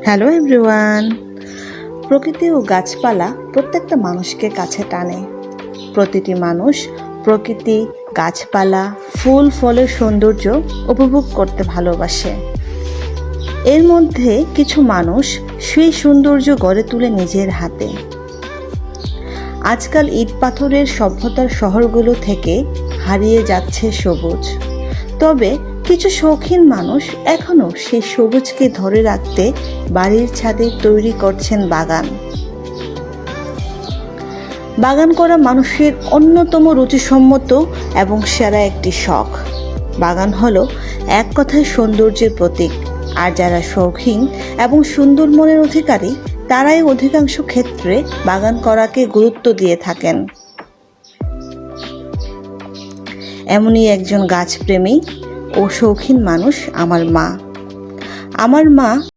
Hello everyone. প্রকৃতি ও গাছপালা প্রত্যেকটা মানুষকে কাছে টানে। প্রতিটি মানুষ প্রকৃতি, গাছপালা, ফুল ফলের সৌন্দর্য উপভোগ করতে ভালোবাসে। এর মধ্যে কিছু মানুষ সেই সৌন্দর্য গড়ে তুলে নিজের হাতে। আজকাল ইট পাথরের সভ্যতার শহরগুলো থেকে হারিয়ে যাচ্ছে সবুজ, তবে কিছু শৌখিন মানুষ এখনও সেই সবুজকে ধরে রাখতে বাড়ির ছাদে তৈরি করছেন বাগান। বাগান করা মানুষের অন্যতম রুচিসম্মত এবং সেরা একটি শখ। বাগান হলো এক কথায় সৌন্দর্যের প্রতীক, আর যারা শৌখিন এবং সুন্দর মনের অধিকারী তারাই অধিকাংশ ক্ষেত্রে বাগান করাকে গুরুত্ব দিয়ে থাকেন। এমনই একজন গাছপ্রেমী ও শৌখিন মানুষ আমার মা।